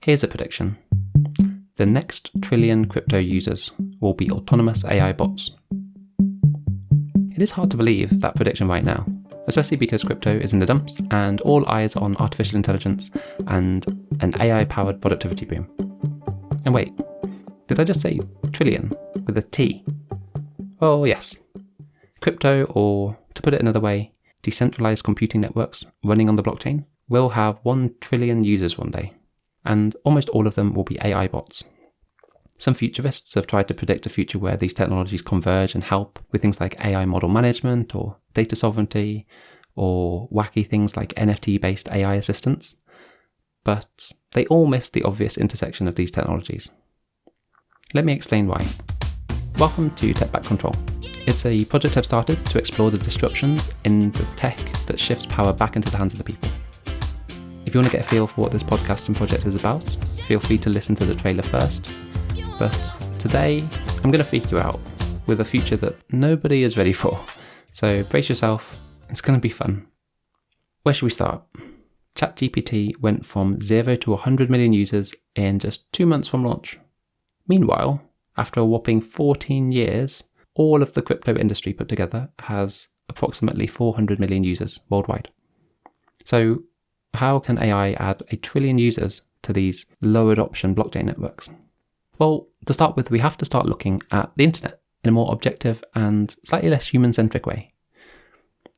Here's a prediction. The next trillion crypto users will be autonomous AI bots. It is hard to believe that prediction right now, especially because crypto is in the dumps and all eyes are on artificial intelligence and an AI-powered productivity boom. And wait, did I just say trillion with a T? Well, yes. Crypto, or to put it another way, decentralized computing networks running on the blockchain, will have 1 trillion users one day, and almost all of them will be AI bots. Some futurists have tried to predict a future where these technologies converge and help with things like AI model management or data sovereignty, or wacky things like NFT-based AI assistants, but they all miss the obvious intersection of these technologies. Let me explain why. Welcome to Tech Back Control. It's a project I've started to explore the disruptions in the tech that shifts power back into the hands of the people. If you want to get a feel for what this podcast and project is about, feel free to listen to the trailer first. But today, I'm going to freak you out with a future that nobody is ready for. So brace yourself, it's going to be fun. Where should we start? ChatGPT went from 0 to 100 million users in just 2 months from launch. Meanwhile, after a whopping 14 years, all of the crypto industry put together has approximately 400 million users worldwide. So how can AI add 1 trillion users to these low adoption blockchain networks? Well, to start with, we have to start looking at the internet in a more objective and slightly less human-centric way.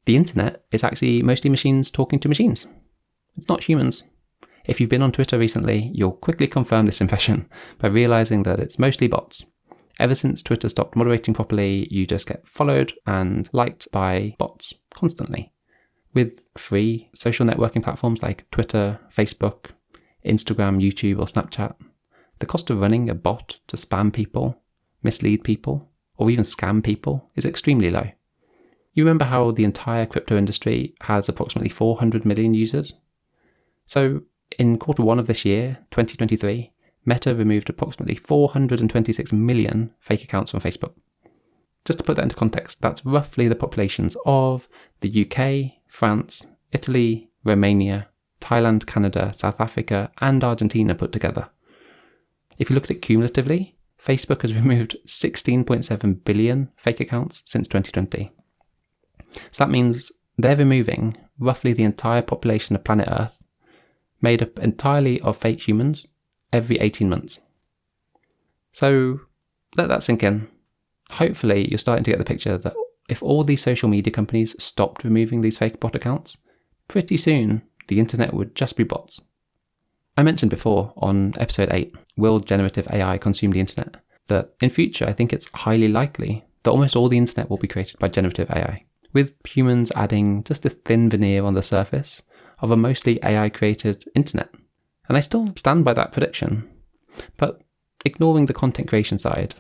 The internet is actually mostly machines talking to machines. It's not humans. If you've been on Twitter recently, you'll quickly confirm this impression by realizing that it's mostly bots. Ever since Twitter stopped moderating properly, you just get followed and liked by bots constantly. With free social networking platforms like Twitter, Facebook, Instagram, YouTube, or Snapchat, the cost of running a bot to spam people, mislead people, or even scam people is extremely low. You remember how the entire crypto industry has approximately 400 million users? So in Q1 of this year, 2023, Meta removed approximately 426 million fake accounts from Facebook. Just to put that into context, that's roughly the populations of the UK, France, Italy, Romania, Thailand, Canada, South Africa, and Argentina put together. If you look at it cumulatively, Facebook has removed 16.7 billion fake accounts since 2020. So that means they're removing roughly the entire population of planet Earth, made up entirely of fake humans, every 18 months. So let that sink in. Hopefully you're starting to get the picture that if all these social media companies stopped removing these fake bot accounts, pretty soon the internet would just be bots. I mentioned before on episode 8, will generative AI consume the internet? That in future I think it's highly likely that almost all the internet will be created by generative AI, with humans adding just a thin veneer on the surface of a mostly AI created internet. And I still stand by that prediction. But ignoring the content creation side,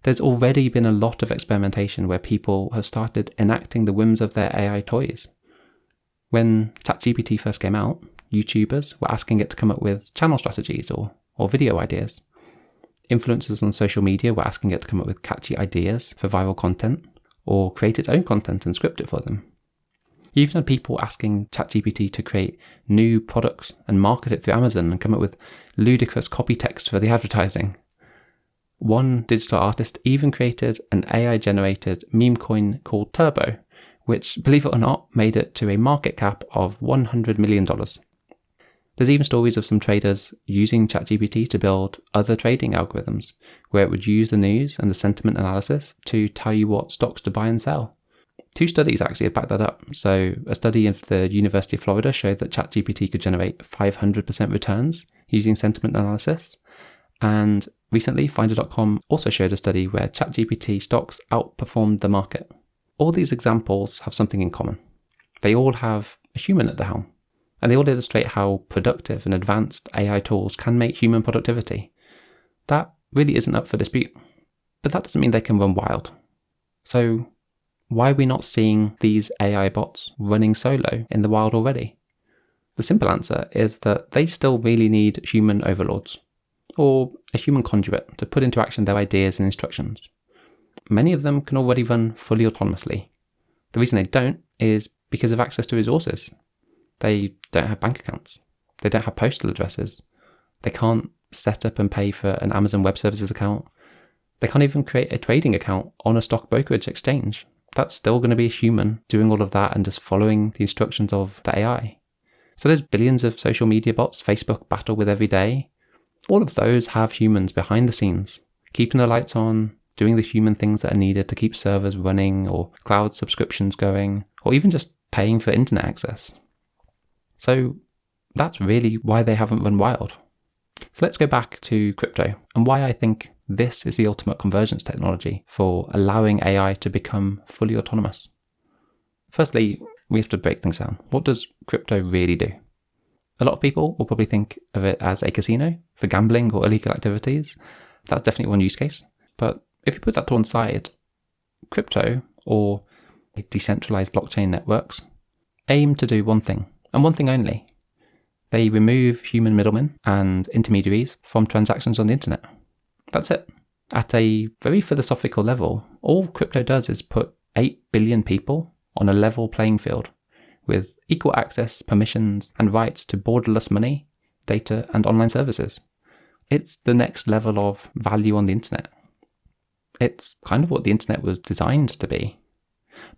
there's already been a lot of experimentation where people have started enacting the whims of their AI toys. When ChatGPT first came out, YouTubers were asking it to come up with channel strategies or video ideas. Influencers on social media were asking it to come up with catchy ideas for viral content, or create its own content and script it for them. You even had people asking ChatGPT to create new products and market it through Amazon and come up with ludicrous copy text for the advertising. One digital artist even created an AI-generated meme coin called Turbo, which, believe it or not, made it to a market cap of $100 million. There's even stories of some traders using ChatGPT to build other trading algorithms, where it would use the news and the sentiment analysis to tell you what stocks to buy and sell. 2 studies actually have backed that up. So a study of the University of Florida showed that ChatGPT could generate 500% returns using sentiment analysis. And recently, Finder.com also showed a study where ChatGPT stocks outperformed the market. All these examples have something in common. They all have a human at the helm. And they all illustrate how productive and advanced AI tools can make human productivity. That really isn't up for dispute. But that doesn't mean they can run wild. So why are we not seeing these AI bots running solo in the wild already? The simple answer is that they still really need human overlords, or a human conduit to put into action their ideas and instructions. Many of them can already run fully autonomously. The reason they don't is because of access to resources. They don't have bank accounts. They don't have postal addresses. They can't set up and pay for an Amazon Web Services account. They can't even create a trading account on a stock brokerage exchange. That's still going to be a human doing all of that and just following the instructions of the AI. So there's billions of social media bots Facebook battle with every day. All of those have humans behind the scenes, keeping the lights on, doing the human things that are needed to keep servers running or cloud subscriptions going, or even just paying for internet access. So that's really why they haven't run wild. So let's go back to crypto and why I think this is the ultimate convergence technology for allowing AI to become fully autonomous. Firstly, we have to break things down. What does crypto really do? A lot of people will probably think of it as a casino for gambling or illegal activities. That's definitely one use case. But if you put that to one side, crypto or decentralized blockchain networks aim to do one thing, and one thing only. They remove human middlemen and intermediaries from transactions on the internet. That's it. At a very philosophical level, all crypto does is put 8 billion people on a level playing field with equal access, permissions, and rights to borderless money, data, and online services. It's the next level of value on the internet. It's kind of what the internet was designed to be.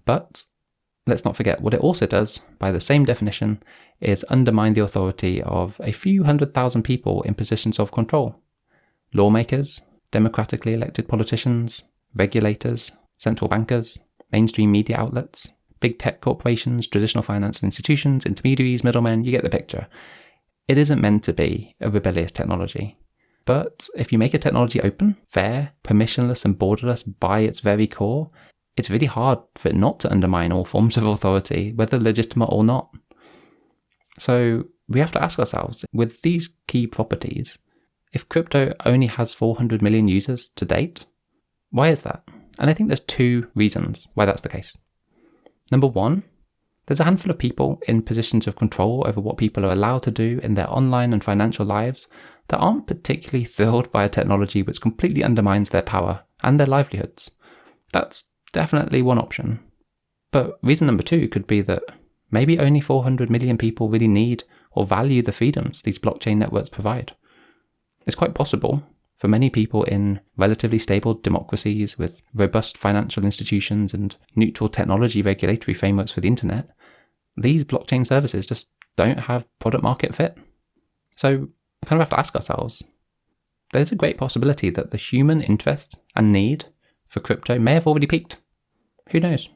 But let's not forget what it also does, by the same definition, is undermine the authority of a few 100,000 people in positions of control. Lawmakers, democratically elected politicians, regulators, central bankers, mainstream media outlets, big tech corporations, traditional financial institutions, intermediaries, middlemen, you get the picture. It isn't meant to be a rebellious technology. But if you make a technology open, fair, permissionless, and borderless by its very core, it's really hard for it not to undermine all forms of authority, whether legitimate or not. So we have to ask ourselves, with these key properties, if crypto only has 400 million users to date, why is that? And I think there's two reasons why that's the case. Number one, there's a handful of people in positions of control over what people are allowed to do in their online and financial lives that aren't particularly thrilled by a technology which completely undermines their power and their livelihoods. That's definitely one option. But reason number two could be that maybe only 400 million people really need or value the freedoms these blockchain networks provide. It's quite possible for many people in relatively stable democracies with robust financial institutions and neutral technology regulatory frameworks for the internet, these blockchain services just don't have product market fit. So we kind of have to ask ourselves, there's a great possibility that the human interest and need for crypto may have already peaked. Who knows?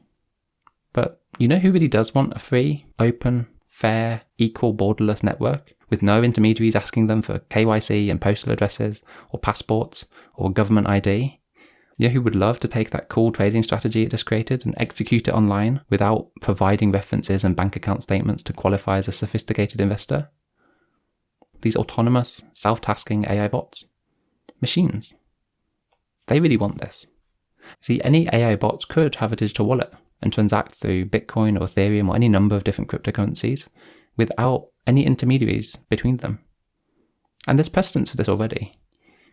But you know who really does want a free, open, fair, equal, borderless network with no intermediaries asking them for KYC and postal addresses or passports or government ID? You know who would love to take that cool trading strategy it just created and execute it online without providing references and bank account statements to qualify as a sophisticated investor? These autonomous, self-tasking AI bots. Machines. They really want this. See, any AI bots could have a digital wallet and transact through Bitcoin or Ethereum or any number of different cryptocurrencies without any intermediaries between them. And there's precedence for this already.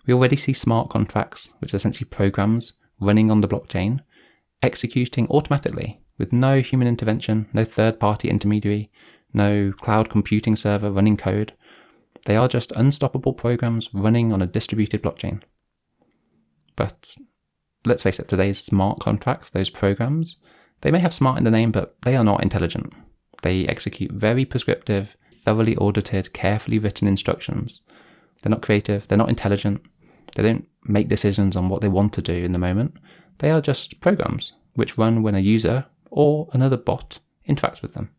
We already see smart contracts, which are essentially programs running on the blockchain, executing automatically with no human intervention, no third-party intermediary, no cloud computing server running code. They are just unstoppable programs running on a distributed blockchain. But let's face it, today's smart contracts, those programs, they may have smart in the name, but they are not intelligent. They execute very prescriptive, thoroughly audited, carefully written instructions. They're not creative, they're not intelligent, they don't make decisions on what they want to do in the moment. They are just programs which run when a user or another bot interacts with them.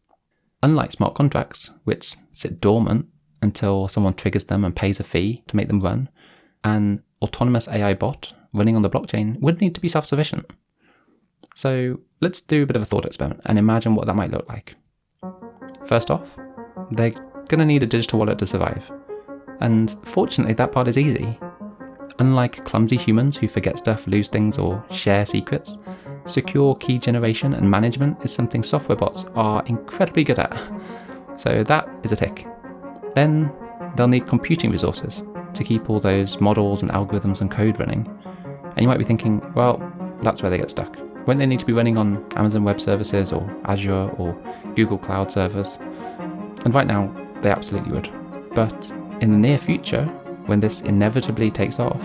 Unlike smart contracts, which sit dormant until someone triggers them and pays a fee to make them run, an autonomous AI bot running on the blockchain would need to be self-sufficient. So let's do a bit of a thought experiment and imagine what that might look like. First off, they're going to need a digital wallet to survive. And fortunately, that part is easy. Unlike clumsy humans who forget stuff, lose things, or share secrets, secure key generation and management is something software bots are incredibly good at. So that is a tick. Then they'll need computing resources to keep all those models and algorithms and code running. And you might be thinking, well, that's where they get stuck. Won't they need to be running on Amazon Web Services or Azure or Google Cloud servers? And right now, they absolutely would. But in the near future, when this inevitably takes off,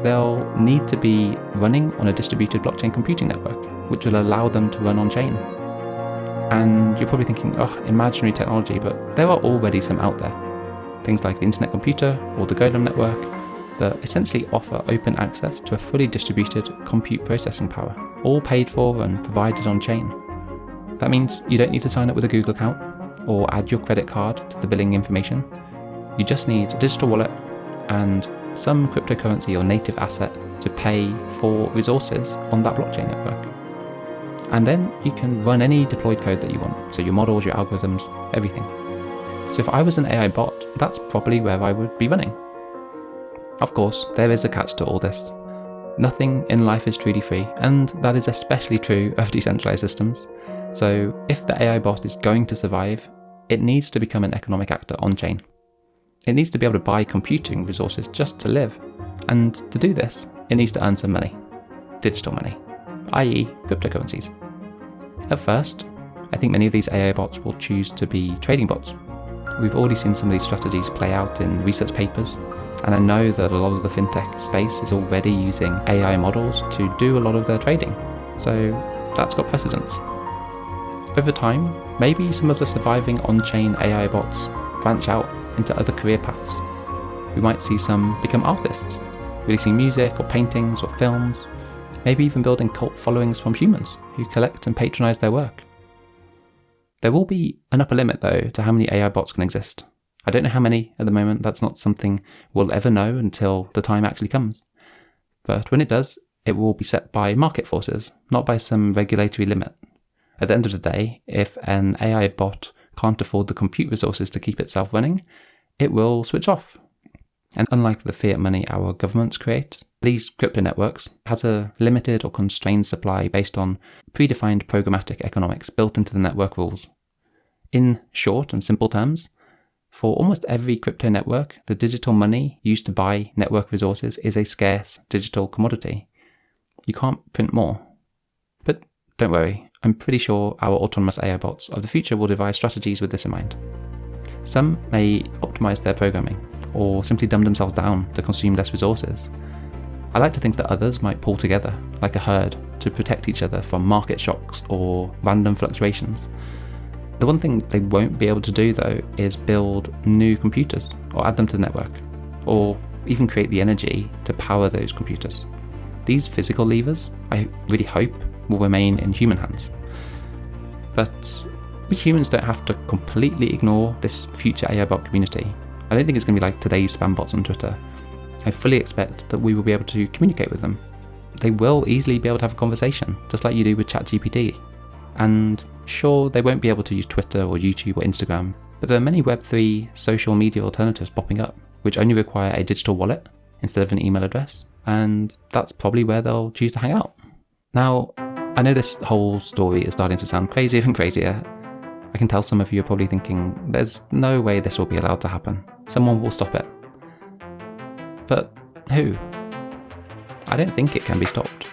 they'll need to be running on a distributed blockchain computing network, which will allow them to run on-chain. And you're probably thinking, oh, imaginary technology, but there are already some out there. Things like the Internet Computer or the Golem network that essentially offer open access to a fully distributed compute processing power, all paid for and provided on-chain. That means you don't need to sign up with a Google account or add your credit card to the billing information. You just need a digital wallet and some cryptocurrency or native asset to pay for resources on that blockchain network. And then you can run any deployed code that you want, so your models, your algorithms, everything. So if I was an AI bot, that's probably where I would be running. Of course, there is a catch to all this. Nothing in life is truly free, and that is especially true of decentralized systems. So if the AI bot is going to survive, it needs to become an economic actor on-chain. It needs to be able to buy computing resources just to live. And to do this, it needs to earn some money. Digital money, i.e. cryptocurrencies. At first, I think many of these AI bots will choose to be trading bots. We've already seen some of these strategies play out in research papers, and I know that a lot of the fintech space is already using AI models to do a lot of their trading. So that's got precedence. Over time, maybe some of the surviving on-chain AI bots branch out into other career paths. We might see some become artists, releasing music or paintings or films, maybe even building cult followings from humans who collect and patronize their work. There will be an upper limit though to how many AI bots can exist. I don't know how many at the moment, that's not something we'll ever know until the time actually comes. But when it does, it will be set by market forces, not by some regulatory limit. At the end of the day, if an AI bot can't afford the compute resources to keep itself running, it will switch off. And unlike the fiat money our governments create, these crypto networks has a limited or constrained supply based on predefined programmatic economics built into the network rules. In short and simple terms, for almost every crypto network, the digital money used to buy network resources is a scarce digital commodity. You can't print more. But don't worry, I'm pretty sure our autonomous AI bots of the future will devise strategies with this in mind. Some may optimize their programming, or simply dumb themselves down to consume less resources. I like to think that others might pull together, like a herd, to protect each other from market shocks or random fluctuations. The one thing they won't be able to do though is build new computers, or add them to the network, or even create the energy to power those computers. These physical levers, I really hope, will remain in human hands. But we humans don't have to completely ignore this future AI bot community. I don't think it's going to be like today's spam bots on Twitter. I fully expect that we will be able to communicate with them. They will easily be able to have a conversation, just like you do with ChatGPT. And sure, they won't be able to use Twitter or YouTube or Instagram, but there are many Web3 social media alternatives popping up, which only require a digital wallet instead of an email address, and that's probably where they'll choose to hang out. Now, I know this whole story is starting to sound crazier and crazier. I can tell some of you are probably thinking, there's no way this will be allowed to happen. Someone will stop it. But who? I don't think it can be stopped.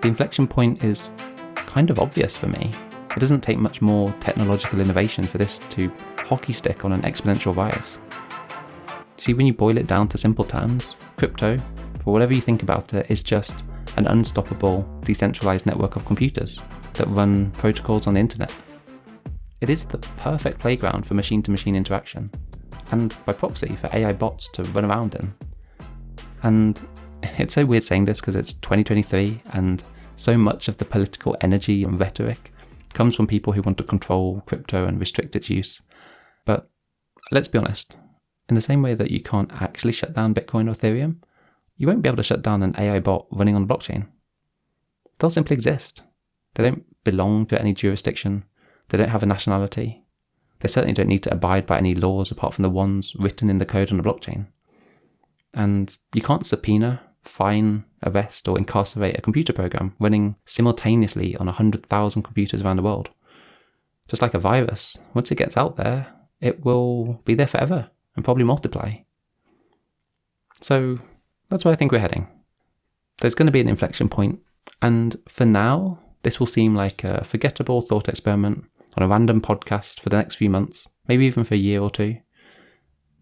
The inflection point is kind of obvious for me. It doesn't take much more technological innovation for this to hockey stick on an exponential rise. See, when you boil it down to simple terms, crypto, for whatever you think about it, is just an unstoppable, decentralized network of computers that run protocols on the internet. It is the perfect playground for machine-to-machine interaction, and by proxy for AI bots to run around in. And it's so weird saying this because it's 2023 and so much of the political energy and rhetoric comes from people who want to control crypto and restrict its use. But let's be honest, in the same way that you can't actually shut down Bitcoin or Ethereum, you won't be able to shut down an AI bot running on the blockchain. They'll simply exist. They don't belong to any jurisdiction. They don't have a nationality. They certainly don't need to abide by any laws apart from the ones written in the code on the blockchain. And you can't subpoena, fine, arrest, or incarcerate a computer program running simultaneously on 100,000 computers around the world. Just like a virus, once it gets out there, it will be there forever and probably multiply. So that's where I think we're heading. There's going to be an inflection point, and for now, this will seem like a forgettable thought experiment on a random podcast for the next few months, maybe even for a year or two.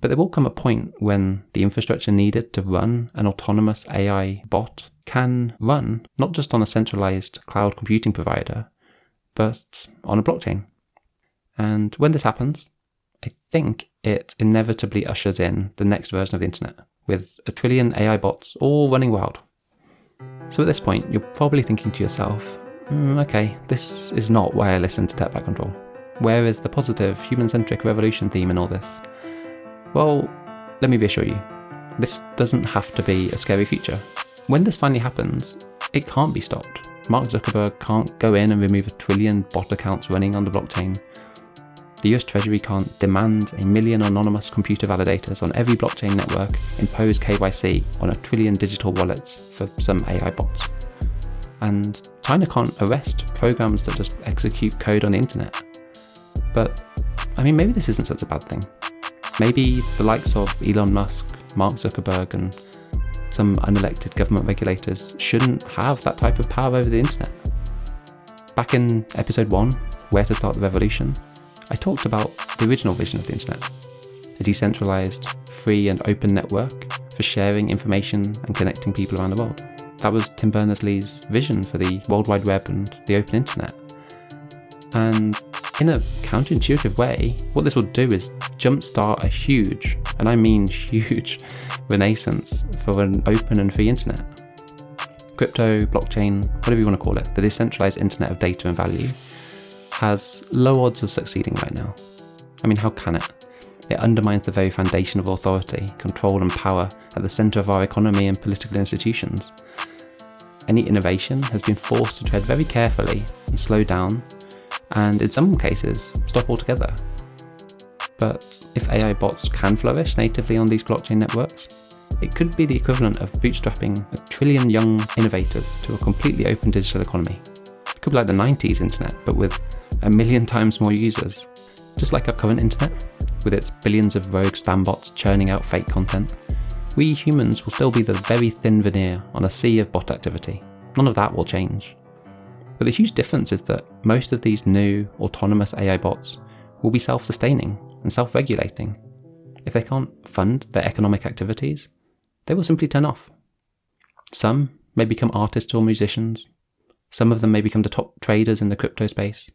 But there will come a point when the infrastructure needed to run an autonomous AI bot can run not just on a centralized cloud computing provider, but on a blockchain. And when this happens, I think it inevitably ushers in the next version of the internet, with 1 trillion AI bots all running wild. So at this point, you're probably thinking to yourself, okay, this is not why I listen to Tech Back Control. Where is the positive, human-centric revolution theme in all this? Well, let me reassure you, this doesn't have to be a scary future. When this finally happens, it can't be stopped. Mark Zuckerberg can't go in and remove 1 trillion bot accounts running on the blockchain. The US Treasury can't demand 1 million anonymous computer validators on every blockchain network impose KYC on 1 trillion digital wallets for some AI bots. And China can't arrest programs that just execute code on the internet. But, maybe this isn't such a bad thing. Maybe the likes of Elon Musk, Mark Zuckerberg, and some unelected government regulators shouldn't have that type of power over the internet. Back in episode 1, Where to Start the Revolution, I talked about the original vision of the internet, a decentralized, free and open network for sharing information and connecting people around the world. That was Tim Berners-Lee's vision for the World Wide Web and the open internet. And in a counterintuitive way, what this will do is jumpstart a huge, and I mean huge, renaissance for an open and free internet. Crypto, blockchain, whatever you want to call it, the decentralized internet of data and value, has low odds of succeeding right now. How can it? It undermines the very foundation of authority, control and power at the center of our economy and political institutions. Any innovation has been forced to tread very carefully and slow down, and in some cases, stop altogether. But if AI bots can flourish natively on these blockchain networks, it could be the equivalent of bootstrapping 1 trillion young innovators to a completely open digital economy. It could be like the 90s internet, but with 1 million times more users. Just like our current internet, with its billions of rogue spam bots churning out fake content, we humans will still be the very thin veneer on a sea of bot activity. None of that will change. But the huge difference is that most of these new autonomous AI bots will be self-sustaining and self-regulating. If they can't fund their economic activities, they will simply turn off. Some may become artists or musicians. Some of them may become the top traders in the crypto space.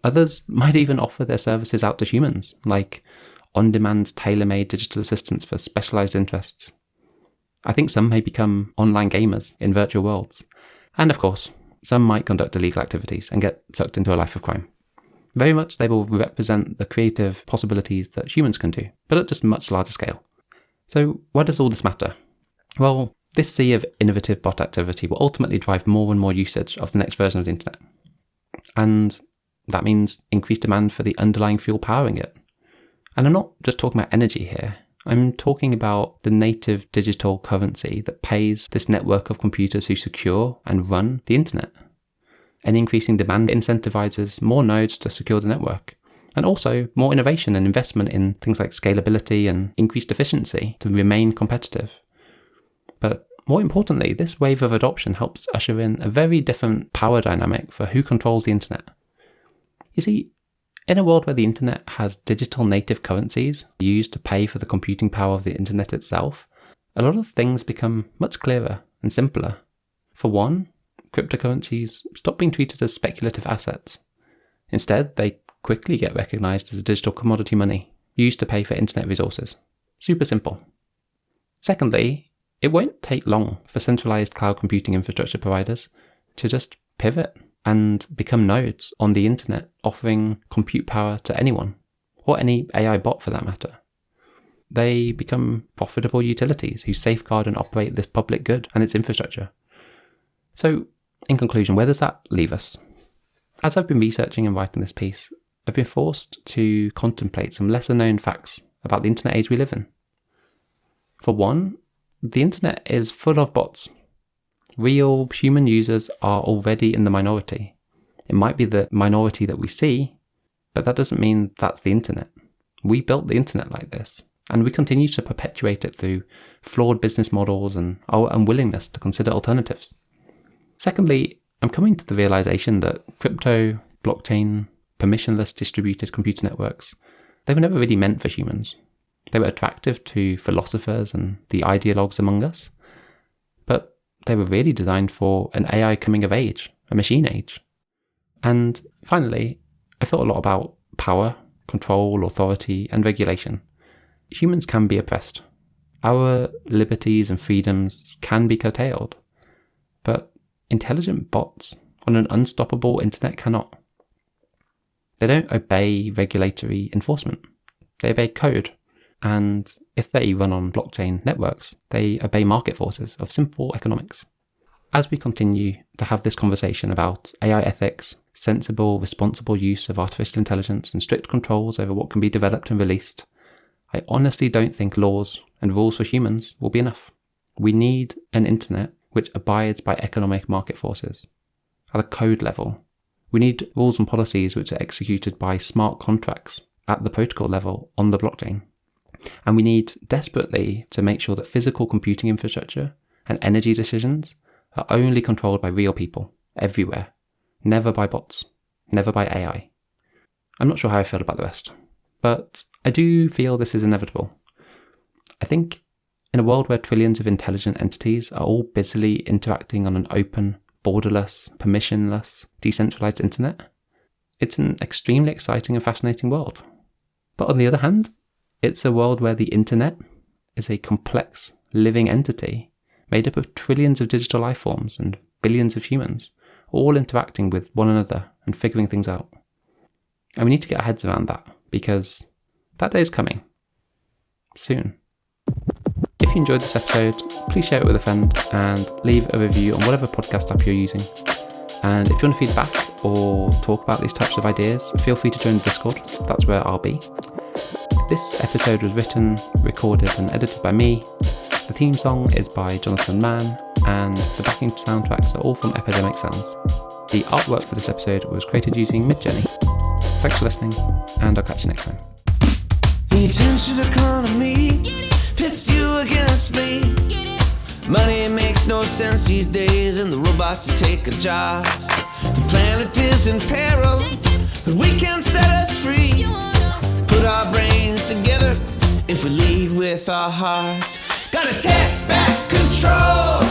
Others might even offer their services out to humans, like on-demand tailor-made digital assistants for specialized interests. I think some may become online gamers in virtual worlds. And of course, some might conduct illegal activities and get sucked into a life of crime. Very much they will represent the creative possibilities that humans can do, but at just a much larger scale. So why does all this matter? Well, this sea of innovative bot activity will ultimately drive more and more usage of the next version of the internet. And that means increased demand for the underlying fuel powering it. And I'm not just talking about energy here. I'm talking about the native digital currency that pays this network of computers who secure and run the internet. Any increasing demand incentivizes more nodes to secure the network, and also more innovation and investment in things like scalability and increased efficiency to remain competitive. But more importantly, this wave of adoption helps usher in a very different power dynamic for who controls the internet. You see, in a world where the internet has digital native currencies used to pay for the computing power of the internet itself, a lot of things become much clearer and simpler. For one, cryptocurrencies stop being treated as speculative assets. Instead, they quickly get recognized as digital commodity money, used to pay for internet resources. Super simple. Secondly, it won't take long for centralized cloud computing infrastructure providers to just pivot and become nodes on the internet offering compute power to anyone, or any AI bot for that matter. They become profitable utilities who safeguard and operate this public good and its infrastructure. So, in conclusion, where does that leave us? As I've been researching and writing this piece, I've been forced to contemplate some lesser known facts about the internet age we live in. For one, the internet is full of bots. Real human users are already in the minority. It might be the minority that we see, but that doesn't mean that's the internet. We built the internet like this, and we continue to perpetuate it through flawed business models and our unwillingness to consider alternatives. Secondly, I'm coming to the realization that crypto, blockchain, permissionless distributed computer networks, they were never really meant for humans. They were attractive to philosophers and the ideologues among us, but they were really designed for an AI coming of age, a machine age. And finally, I've thought a lot about power, control, authority, and regulation. Humans can be oppressed. Our liberties and freedoms can be curtailed, but intelligent bots on an unstoppable internet cannot. They don't obey regulatory enforcement. They obey code. And if they run on blockchain networks, they obey market forces of simple economics. As we continue to have this conversation about AI ethics, sensible, responsible use of artificial intelligence, and strict controls over what can be developed and released, I honestly don't think laws and rules for humans will be enough. We need an internet which abides by economic market forces at a code level. We need rules and policies which are executed by smart contracts at the protocol level on the blockchain. And we need desperately to make sure that physical computing infrastructure and energy decisions are only controlled by real people everywhere, never by bots, never by AI. I'm not sure how I feel about the rest, but I do feel this is inevitable. I think in a world where trillions of intelligent entities are all busily interacting on an open, borderless, permissionless, decentralized internet, it's an extremely exciting and fascinating world. But on the other hand, it's a world where the internet is a complex, living entity made up of trillions of digital life forms and billions of humans, all interacting with one another and figuring things out. And we need to get our heads around that, because that day is coming. Soon. If you enjoyed this episode, please share it with a friend and leave a review on whatever podcast app you're using. And if you want feedback or talk about these types of ideas, feel free to join the Discord. That's where I'll be. This episode was written, recorded and edited by me. The theme song is by Jonathan Mann, and the backing soundtracks are all from Epidemic Sounds. The artwork for this episode was created using Midjourney. Thanks for listening, and I'll catch you next time. The attention economy pits you against me. Money makes no sense these days, and the robots are taking jobs. The planet is in peril, but we can set us free. Put our brains together if we lead with our hearts. Gotta take back control.